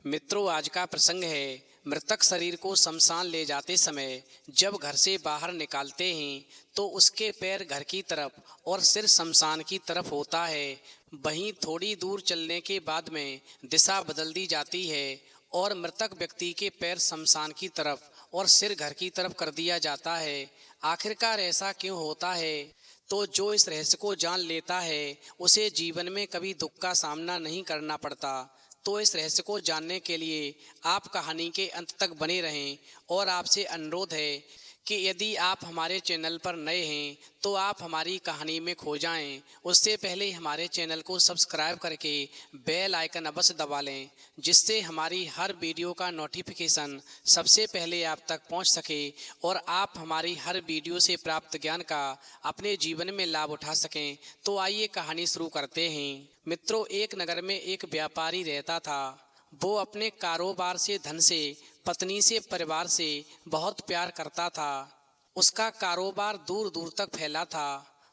मित्रों, आज का प्रसंग है मृतक शरीर को शमशान ले जाते समय जब घर से बाहर निकालते हैं तो उसके पैर घर की तरफ और सिर शमशान की तरफ होता है। वहीं थोड़ी दूर चलने के बाद में दिशा बदल दी जाती है और मृतक व्यक्ति के पैर शमशान की तरफ और सिर घर की तरफ कर दिया जाता है। आखिरकार ऐसा क्यों होता है? तो जो इस रहस्य को जान लेता है उसे जीवन में कभी दुख का सामना नहीं करना पड़ता। तो इस रहस्य को जानने के लिए आप कहानी के अंत तक बने रहें और आपसे अनुरोध है कि यदि आप हमारे चैनल पर नए हैं तो आप हमारी कहानी में खो जाएं। उससे पहले हमारे चैनल को सब्सक्राइब करके बेल आइकन अवश्य दबा लें, जिससे हमारी हर वीडियो का नोटिफिकेशन सबसे पहले आप तक पहुंच सके और आप हमारी हर वीडियो से प्राप्त ज्ञान का अपने जीवन में लाभ उठा सकें। तो आइए कहानी शुरू करते हैं। मित्रों, एक नगर में एक व्यापारी रहता था। वो अपने कारोबार से, धन से, पत्नी से, परिवार से बहुत प्यार करता था। उसका कारोबार दूर दूर तक फैला था।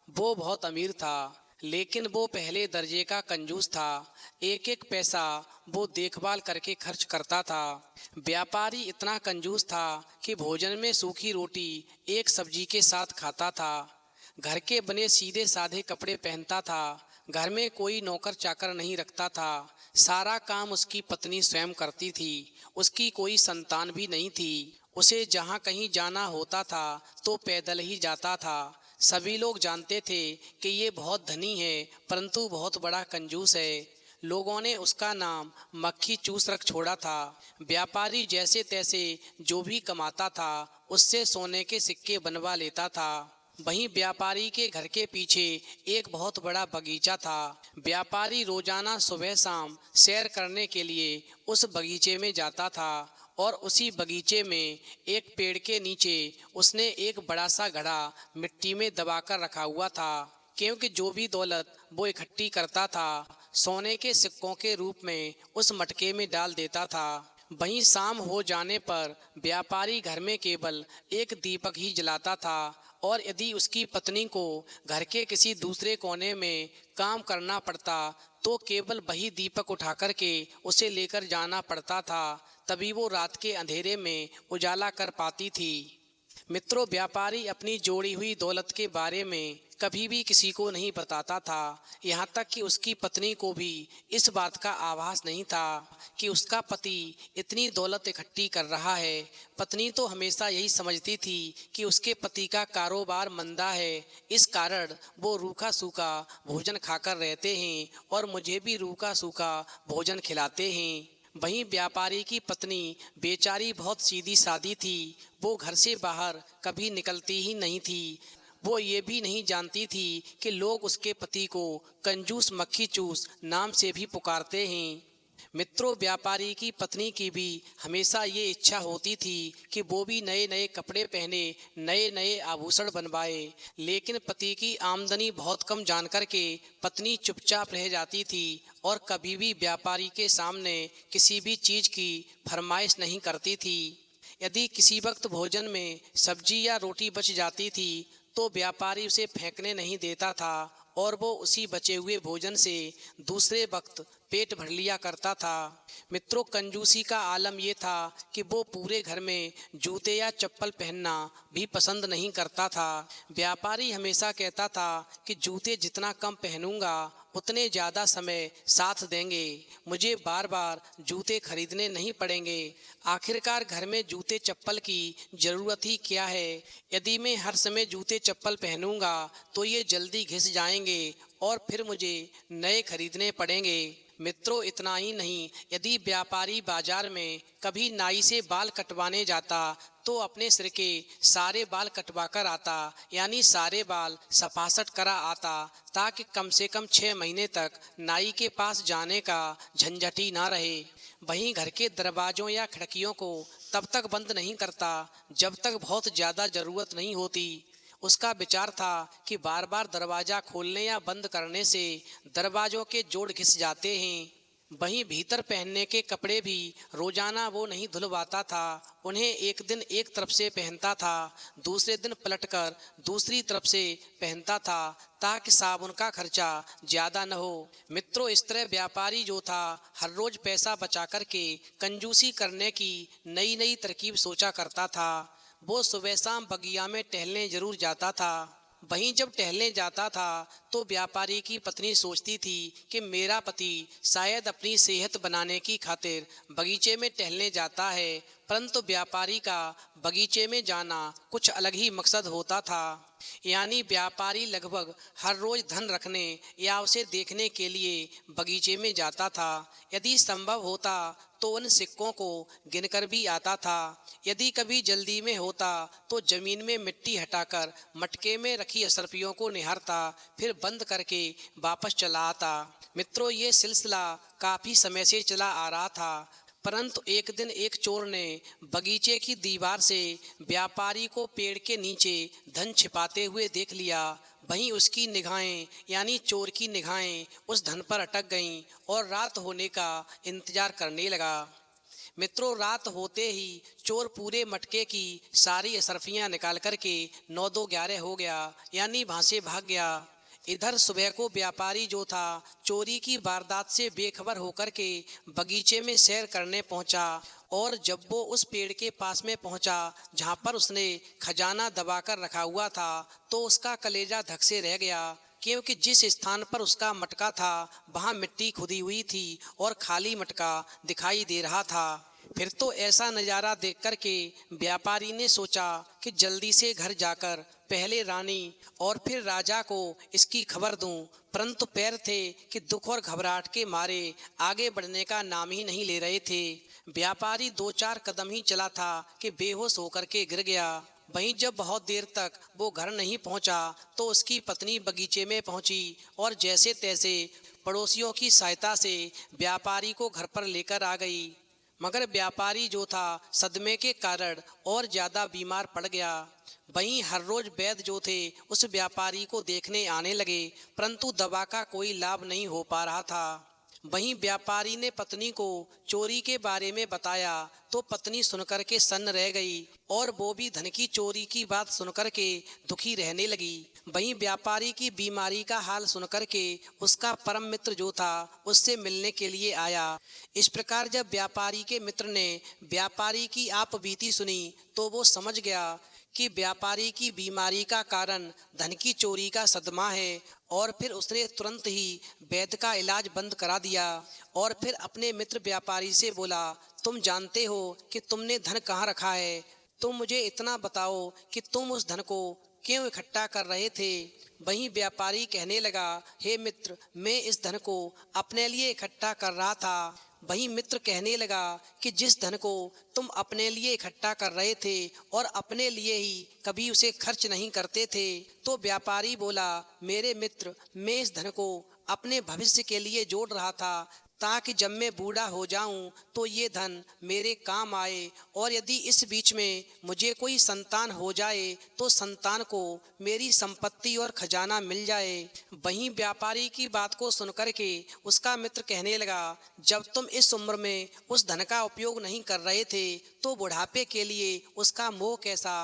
वो बहुत अमीर था, लेकिन वो पहले दर्जे का कंजूस था। एक एक पैसा वो देखभाल करके खर्च करता था। व्यापारी इतना कंजूस था कि भोजन में सूखी रोटी एक सब्जी के साथ खाता था। घर के बने सीधे साधे कपड़े पहनता था। घर में कोई नौकर चाकर नहीं रखता था। सारा काम उसकी पत्नी स्वयं करती थी। उसकी कोई संतान भी नहीं थी। उसे जहाँ कहीं जाना होता था तो पैदल ही जाता था। सभी लोग जानते थे कि ये बहुत धनी है, परंतु बहुत बड़ा कंजूस है। लोगों ने उसका नाम मक्खी चूस रख छोड़ा था। व्यापारी जैसे तैसे जो भी कमाता था उससे सोने के सिक्के बनवा लेता था। वहीं व्यापारी के घर के पीछे एक बहुत बड़ा बगीचा था। व्यापारी रोजाना सुबह शाम सैर करने के लिए उस बगीचे में जाता था और उसी बगीचे में एक पेड़ के नीचे उसने एक बड़ा सा घड़ा मिट्टी में दबाकर रखा हुआ था, क्योंकि जो भी दौलत वो इकट्ठी करता था सोने के सिक्कों के रूप में उस मटके में डाल देता था। वहीं शाम हो जाने पर व्यापारी घर में केवल एक दीपक ही जलाता था और यदि उसकी पत्नी को घर के किसी दूसरे कोने में काम करना पड़ता तो केवल वही दीपक उठा कर के उसे लेकर जाना पड़ता था, तभी वो रात के अंधेरे में उजाला कर पाती थी। मित्रों, व्यापारी अपनी जोड़ी हुई दौलत के बारे में कभी भी किसी को नहीं बताता था। यहाँ तक कि उसकी पत्नी को भी इस बात का आभास नहीं था कि उसका पति इतनी दौलत इकट्ठी कर रहा है। पत्नी तो हमेशा यही समझती थी कि उसके पति का कारोबार मंदा है, इस कारण वो रूखा सूखा भोजन खाकर रहते हैं और मुझे भी रूखा सूखा भोजन खिलाते हैं। वहीं व्यापारी की पत्नी बेचारी बहुत सीधी सादी थी। वो घर से बाहर कभी निकलती ही नहीं थी। वो ये भी नहीं जानती थी कि लोग उसके पति को कंजूस मक्खी चूस नाम से भी पुकारते हैं। मित्रों, व्यापारी की पत्नी की भी हमेशा ये इच्छा होती थी कि वो भी नए नए कपड़े पहने, नए नए आभूषण बनवाए, लेकिन पति की आमदनी बहुत कम जानकर के पत्नी चुपचाप रह जाती थी और कभी भी व्यापारी के सामने किसी भी चीज़ की फरमाइश नहीं करती थी। यदि किसी वक्त भोजन में सब्जी या रोटी बच जाती थी तो व्यापारी उसे फेंकने नहीं देता था और वो उसी बचे हुए भोजन से दूसरे वक्त पेट भर लिया करता था। मित्रों, कंजूसी का आलम ये था कि वो पूरे घर में जूते या चप्पल पहनना भी पसंद नहीं करता था। व्यापारी हमेशा कहता था कि जूते जितना कम पहनूंगा उतने ज़्यादा समय साथ देंगे, मुझे बार बार जूते खरीदने नहीं पड़ेंगे। आखिरकार घर में जूते चप्पल की ज़रूरत ही क्या है? यदि मैं हर समय जूते चप्पल पहनूंगा तो ये जल्दी घिस जाएंगे और फिर मुझे नए खरीदने पड़ेंगे। मित्रों, इतना ही नहीं, यदि व्यापारी बाजार में कभी नाई से बाल कटवाने जाता तो अपने सिर के सारे बाल कटवा कर आता, यानी सारे बाल सफासट करा आता, ताकि कम से कम 6 महीने तक नाई के पास जाने का झंझट ही ना रहे। वहीं घर के दरवाजों या खिड़कियों को तब तक बंद नहीं करता जब तक बहुत ज़्यादा ज़रूरत नहीं होती। उसका विचार था कि बार बार दरवाज़ा खोलने या बंद करने से दरवाज़ों के जोड़ घिस जाते हैं। वहीं भीतर पहनने के कपड़े भी रोजाना वो नहीं धुलवाता था। उन्हें एक दिन एक तरफ से पहनता था, दूसरे दिन पलटकर दूसरी तरफ से पहनता था, ताकि साबुन का खर्चा ज्यादा न हो। मित्रों, इस तरह व्यापारी जो था हर रोज पैसा बचा करके कंजूसी करने की नई नई तरकीब सोचा करता था। वो सुबह शाम बगिया में टहलने जरूर जाता था। वहीं जब टहलने जाता था तो व्यापारी की पत्नी सोचती थी कि मेरा पति शायद अपनी सेहत बनाने की खातिर बगीचे में टहलने जाता है, परंतु व्यापारी का बगीचे में जाना कुछ अलग ही मकसद होता था। यानी व्यापारी लगभग हर रोज धन रखने या उसे देखने के लिए बगीचे में जाता था। यदि संभव होता तो उन सिक्कों को गिनकर भी आता था। यदि कभी जल्दी में होता तो जमीन में मिट्टी हटाकर मटके में रखी असरफियों को निहारता, फिर बंद करके वापस चला आता। मित्रों, ये सिलसिला काफी समय से चला आ रहा था, परंतु एक दिन एक चोर ने बगीचे की दीवार से व्यापारी को पेड़ के नीचे धन छिपाते हुए देख लिया। वहीं उसकी निगाहें यानी चोर की निगाहें उस धन पर अटक गईं और रात होने का इंतजार करने लगा। मित्रों, रात होते ही चोर पूरे मटके की सारी असरफियां निकाल करके 9-2-11 हो गया, यानी वहां से भाग गया। इधर सुबह को व्यापारी जो था चोरी की वारदात से बेखबर होकर के बगीचे में सैर करने पहुंचा, और जब वो उस पेड़ के पास में पहुंचा जहां पर उसने खजाना दबाकर रखा हुआ था, तो उसका कलेजा धक से रह गया, क्योंकि जिस स्थान पर उसका मटका था वहां मिट्टी खुदी हुई थी और खाली मटका दिखाई दे रहा था। फिर तो ऐसा नज़ारा देख कर के व्यापारी ने सोचा कि जल्दी से घर जाकर पहले रानी और फिर राजा को इसकी खबर दूं, परंतु पैर थे कि दुख और घबराहट के मारे आगे बढ़ने का नाम ही नहीं ले रहे थे। व्यापारी 2-4 कदम ही चला था कि बेहोश होकर के गिर गया। वहीं जब बहुत देर तक वो घर नहीं पहुंचा तो उसकी पत्नी बगीचे में पहुंची और जैसे तैसे पड़ोसियों की सहायता से व्यापारी को घर पर लेकर आ गई। मगर व्यापारी जो था सदमे के कारण और ज्यादा बीमार पड़ गया। वहीं हर रोज वैद्य जो थे उस व्यापारी को देखने आने लगे, परंतु दवा का कोई लाभ नहीं हो पा रहा था। वहीं व्यापारी ने पत्नी को चोरी के बारे में बताया तो पत्नी सुनकर के सन्न रह गई और वो भी धन की चोरी की बात सुनकर के दुखी रहने लगी। वहीं व्यापारी की बीमारी का हाल सुनकर के उसका परम मित्र जो था उससे मिलने के लिए आया। इस प्रकार जब व्यापारी के मित्र ने व्यापारी की आप बीती सुनी तो वो समझ गया कि व्यापारी की बीमारी का कारण धन की चोरी का सदमा है, और फिर उसने तुरंत ही वैद्य का इलाज बंद करा दिया और फिर अपने मित्र व्यापारी से बोला, तुम जानते हो कि तुमने धन कहाँ रखा है? तुम मुझे इतना बताओ कि तुम उस धन को क्यों इकट्ठा कर रहे थे? वहीं व्यापारी कहने लगा, हे मित्र, मैं इस धन को अपने लिए इकट्ठा कर रहा था। वहीं मित्र कहने लगा कि जिस धन को तुम अपने लिए इकट्ठा कर रहे थे और अपने लिए ही कभी उसे खर्च नहीं करते थे, तो व्यापारी बोला, मेरे मित्र, मैं इस धन को अपने भविष्य के लिए जोड़ रहा था, ताकि जब मैं बूढ़ा हो जाऊं तो ये धन मेरे काम आए, और यदि इस बीच में मुझे कोई संतान हो जाए तो संतान को मेरी संपत्ति और खजाना मिल जाए। वहीं व्यापारी की बात को सुनकर के उसका मित्र कहने लगा, जब तुम इस उम्र में उस धन का उपयोग नहीं कर रहे थे तो बुढ़ापे के लिए उसका मोह कैसा?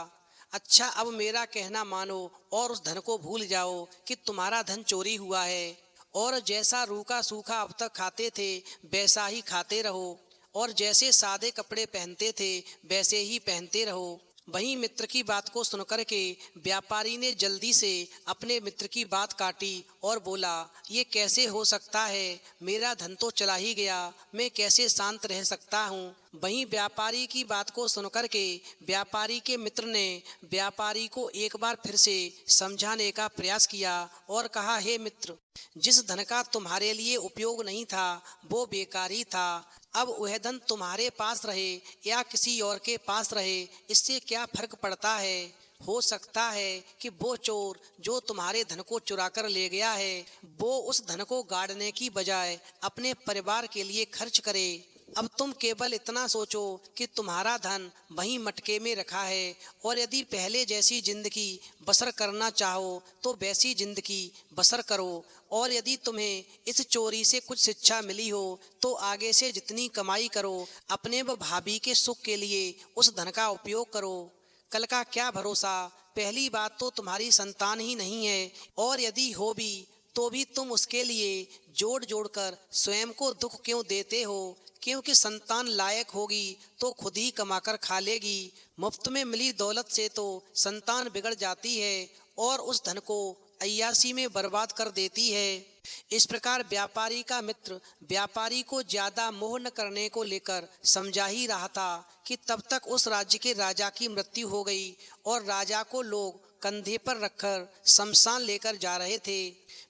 अच्छा, अब मेरा कहना मानो और उस धन को भूल जाओ कि तुम्हारा धन चोरी हुआ है, और जैसा रूखा सूखा अब तक खाते थे वैसा ही खाते रहो, और जैसे सादे कपड़े पहनते थे वैसे ही पहनते रहो। वहीं मित्र की बात को सुनकर के व्यापारी ने जल्दी से अपने मित्र की बात काटी और बोला, ये कैसे हो सकता है? मेरा धन तो चला ही गया, मैं कैसे शांत रह सकता हूँ? वहीं व्यापारी की बात को सुनकर के व्यापारी के मित्र ने व्यापारी को एक बार फिर से समझाने का प्रयास किया और कहा, हे मित्र, जिस धन का तुम्हारे लिए उपयोग नहीं था वो बेकारी था। अब वह धन तुम्हारे पास रहे या किसी और के पास रहे, इससे क्या फर्क पड़ता है? हो सकता है कि वो चोर जो तुम्हारे धन को चुरा कर ले गया है वो उस धन को गाड़ने की बजाय अपने परिवार के लिए खर्च करे। अब तुम केवल इतना सोचो कि तुम्हारा धन वहीं मटके में रखा है, और यदि पहले जैसी जिंदगी बसर करना चाहो तो वैसी जिंदगी बसर करो। और यदि तुम्हें इस चोरी से कुछ शिक्षा मिली हो तो आगे से जितनी कमाई करो अपने व भाभी के सुख के लिए उस धन का उपयोग करो। कल का क्या भरोसा। पहली बात तो तुम्हारी संतान ही नहीं है, और यदि हो भी तो भी तुम उसके लिए जोड़ जोड़ कर स्वयं को दुख क्यों देते हो। क्योंकि संतान लायक होगी तो खुद ही कमाकर खा लेगी। मुफ्त में मिली दौलत से तो संतान बिगड़ जाती है और उस धन को अय्यासी में बर्बाद कर देती है। इस प्रकार व्यापारी का मित्र व्यापारी को ज्यादा मोह न करने को लेकर समझा ही रहा था कि तब तक उस राज्य के राजा की मृत्यु हो गई और राजा को लोग कंधे पर रखकर शमशान लेकर जा रहे थे।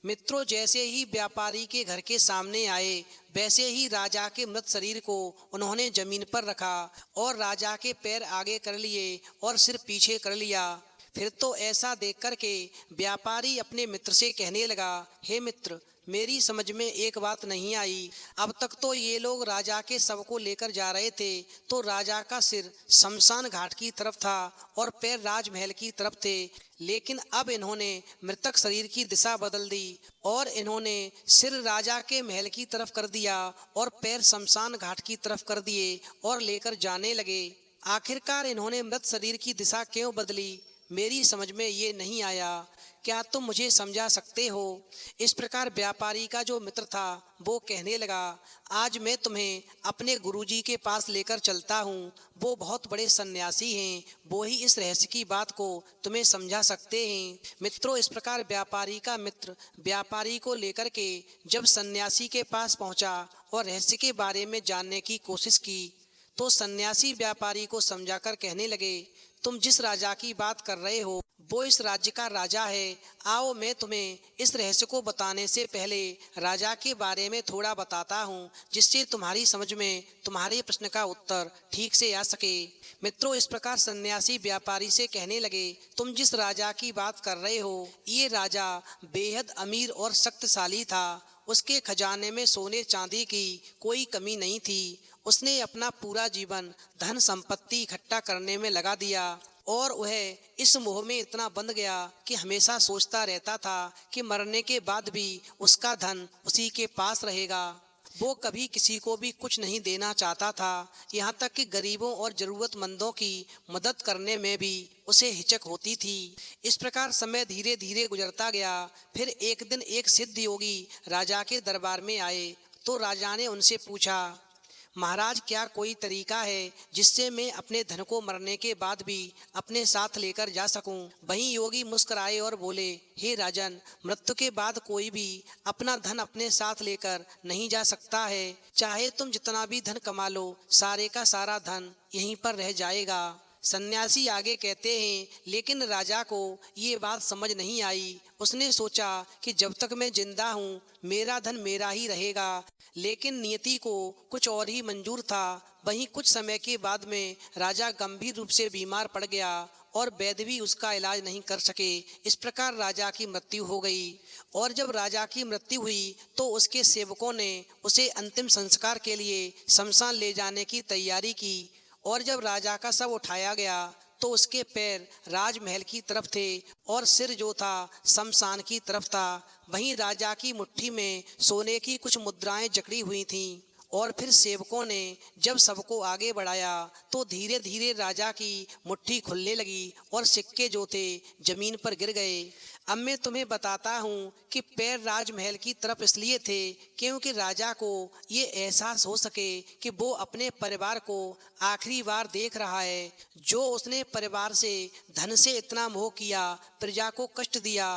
मित्रों, जैसे ही व्यापारी के घर के सामने आए वैसे ही राजा के मृत शरीर को उन्होंने जमीन पर रखा और राजा के पैर आगे कर लिए और सिर पीछे कर लिया। फिर तो ऐसा देख कर के व्यापारी अपने मित्र से कहने लगा, हे मित्र, मेरी समझ में एक बात नहीं आई। अब तक तो ये लोग राजा के शव को लेकर जा रहे थे तो राजा का सिर शमशान घाट की तरफ था और पैर राजमहल की तरफ थे, लेकिन अब इन्होंने मृतक शरीर की दिशा बदल दी और इन्होंने सिर राजा के महल की तरफ कर दिया और पैर शमशान घाट की तरफ कर दिए और लेकर जाने लगे। आखिरकार इन्होंने मृत शरीर की दिशा क्यों बदली, मेरी समझ में ये नहीं आया। क्या तुम मुझे समझा सकते हो। इस प्रकार व्यापारी का जो मित्र था वो कहने लगा, आज मैं तुम्हें अपने गुरुजी के पास लेकर चलता हूँ। वो बहुत बड़े सन्यासी हैं, वो ही इस रहस्य की बात को तुम्हें समझा सकते हैं। मित्रों, इस प्रकार व्यापारी का मित्र व्यापारी को लेकर के जब सन्यासी के पास पहुँचा और रहस्य के बारे में जानने की कोशिश की तो सन्यासी व्यापारी को समझाकर कहने लगे, तुम जिस राजा की बात कर रहे हो वो इस राज्य का राजा है। आओ, मैं तुम्हें इस रहस्य को बताने से पहले राजा के बारे में थोड़ा बताता हूँ, जिससे तुम्हारी समझ में तुम्हारे प्रश्न का उत्तर ठीक से आ सके। मित्रों, इस प्रकार सन्यासी व्यापारी से कहने लगे, तुम जिस राजा की बात कर रहे हो ये राजा बेहद अमीर और शक्तिशाली था। उसके खजाने में सोने चांदी की कोई कमी नहीं थी। उसने अपना पूरा जीवन धन संपत्ति इकट्ठा करने में लगा दिया और वह इस मोह में इतना बंध गया कि हमेशा सोचता रहता था कि मरने के बाद भी उसका धन उसी के पास रहेगा। वो कभी किसी को भी कुछ नहीं देना चाहता था, यहाँ तक कि गरीबों और जरूरतमंदों की मदद करने में भी उसे हिचक होती थी। इस प्रकार समय धीरे धीरे गुजरता गया। फिर एक दिन एक सिद्ध योगी राजा के दरबार में आए तो राजा ने उनसे पूछा, महाराज, क्या कोई तरीका है जिससे मैं अपने धन को मरने के बाद भी अपने साथ लेकर जा सकूं। वहीं योगी मुस्कुराए और बोले, हे राजन, मृत्यु के बाद कोई भी अपना धन अपने साथ लेकर नहीं जा सकता है। चाहे तुम जितना भी धन कमा लो, सारे का सारा धन यहीं पर रह जाएगा। सन्यासी आगे कहते हैं, लेकिन राजा को ये बात समझ नहीं आई। उसने सोचा कि जब तक मैं जिंदा हूँ मेरा धन मेरा ही रहेगा, लेकिन नियति को कुछ और ही मंजूर था। वहीं कुछ समय के बाद में राजा गंभीर रूप से बीमार पड़ गया और वैद्य भी उसका इलाज नहीं कर सके। इस प्रकार राजा की मृत्यु हो गई। और जब राजा की मृत्यु हुई तो उसके सेवकों ने उसे अंतिम संस्कार के लिए शमशान ले जाने की तैयारी की। और जब राजा का शव उठाया गया तो उसके पैर राजमहल की तरफ थे और सिर जो था शमशान की तरफ था। वहीं राजा की मुट्ठी में सोने की कुछ मुद्राएं जकड़ी हुई थीं। और फिर सेवकों ने जब सबको आगे बढ़ाया तो धीरे धीरे राजा की मुट्ठी खुलने लगी और सिक्के जो थे जमीन पर गिर गए। अब मैं तुम्हें बताता हूँ कि पैर राजमहल की तरफ इसलिए थे क्योंकि राजा को ये एहसास हो सके कि वो अपने परिवार को आखिरी बार देख रहा है। जो उसने परिवार से धन से इतना मोह किया, प्रजा को कष्ट दिया,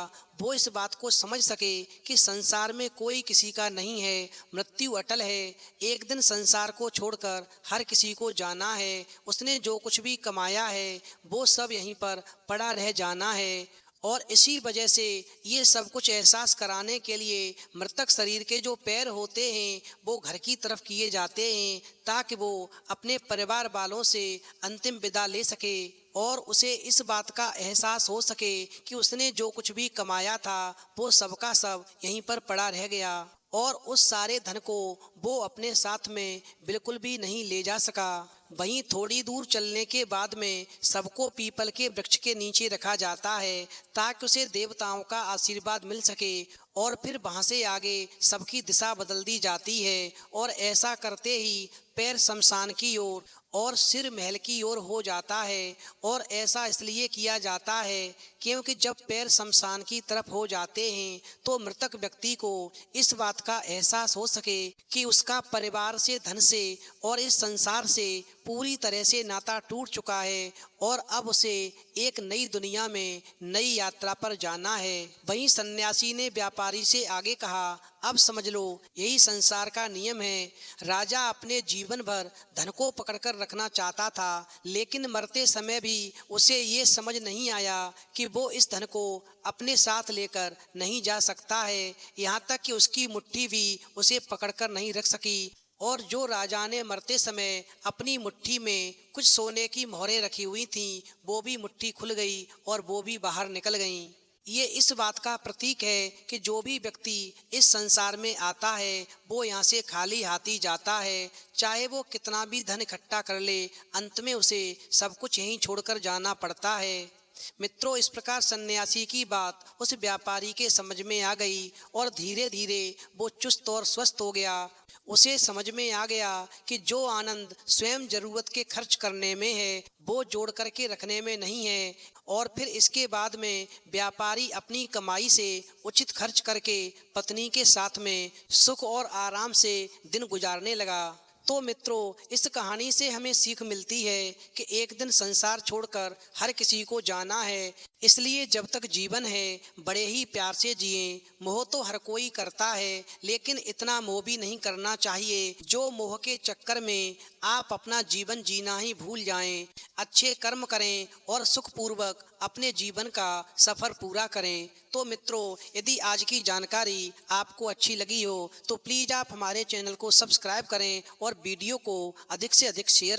वो इस बात को समझ सके कि संसार में कोई किसी का नहीं है, मृत्यु अटल है। एक दिन संसार को छोड़कर हर किसी को जाना है। उसने जो कुछ भी कमाया है वो सब यहीं पर पड़ा रह जाना है। और इसी वजह से ये सब कुछ एहसास कराने के लिए मृतक शरीर के जो पैर होते हैं वो घर की तरफ किए जाते हैं ताकि वो अपने परिवार वालों से अंतिम विदा ले सके और उसे इस बात का एहसास हो सके कि उसने जो कुछ भी कमाया था वो सबका सब यहीं पर पड़ा रह गया। और उस सारे धन को वो अपने साथ में बिल्कुल भी नहीं ले जा सका। वहीं थोड़ी दूर चलने के बाद में सबको पीपल के वृक्ष के नीचे रखा जाता है ताकि उसे देवताओं का आशीर्वाद मिल सके, और फिर वहां से आगे सबकी दिशा बदल दी जाती है और ऐसा करते ही पैर शमशान की ओर और सिर महल की ओर हो जाता है। और ऐसा इसलिए किया जाता है क्योंकि जब पैर शमशान की तरफ हो जाते हैं तो मृतक व्यक्ति को इस बात का एहसास हो सके कि उसका परिवार से, धन से और इस संसार से पूरी तरह से नाता टूट चुका है और अब उसे एक नई दुनिया में नई यात्रा पर जाना है। वहीं सन्यासी ने व्यापारी से आगे कहा, अब समझ लो यही संसार का नियम है। राजा अपने जीवन भर धन को पकड़कर रखना चाहता था, लेकिन मरते समय भी उसे ये समझ नहीं आया कि वो इस धन को अपने साथ लेकर नहीं जा सकता है। यहाँ तक कि उसकी मुट्ठी भी उसे पकड़कर नहीं रख सकी। और जो राजा ने मरते समय अपनी मुट्ठी में कुछ सोने की मोहरें रखी हुई थीं, वो भी मुट्ठी खुल गई और वो भी बाहर निकल गईं। ये इस बात का प्रतीक है कि जो भी व्यक्ति इस संसार में आता है वो यहाँ से खाली हाथी जाता है। चाहे वो कितना भी धन इकट्ठा कर ले, अंत में उसे सब कुछ यहीं छोड़कर जाना पड़ता है। मित्रों, इस प्रकार सन्यासी की बात उस व्यापारी के समझ में आ गई और धीरे धीरे वो चुस्त और स्वस्थ हो गया। उसे समझ में आ गया कि जो आनंद स्वयं जरूरत के खर्च करने में है वो जोड़ करके रखने में नहीं है। और फिर इसके बाद में व्यापारी अपनी कमाई से उचित खर्च करके पत्नी के साथ में सुख और आराम से दिन गुजारने लगा। तो मित्रों, इस कहानी से हमें सीख मिलती है कि एक दिन संसार छोड़कर हर किसी को जाना है, इसलिए जब तक जीवन है बड़े ही प्यार से जिएं। मोह तो हर कोई करता है, लेकिन इतना मोह भी नहीं करना चाहिए जो मोह के चक्कर में आप अपना जीवन जीना ही भूल जाएं। अच्छे कर्म करें और सुखपूर्वक अपने जीवन का सफर पूरा करें। तो मित्रों, यदि आज की जानकारी आपको अच्छी लगी हो तो प्लीज़ आप हमारे चैनल को सब्सक्राइब करें और वीडियो को अधिक से अधिक शेयर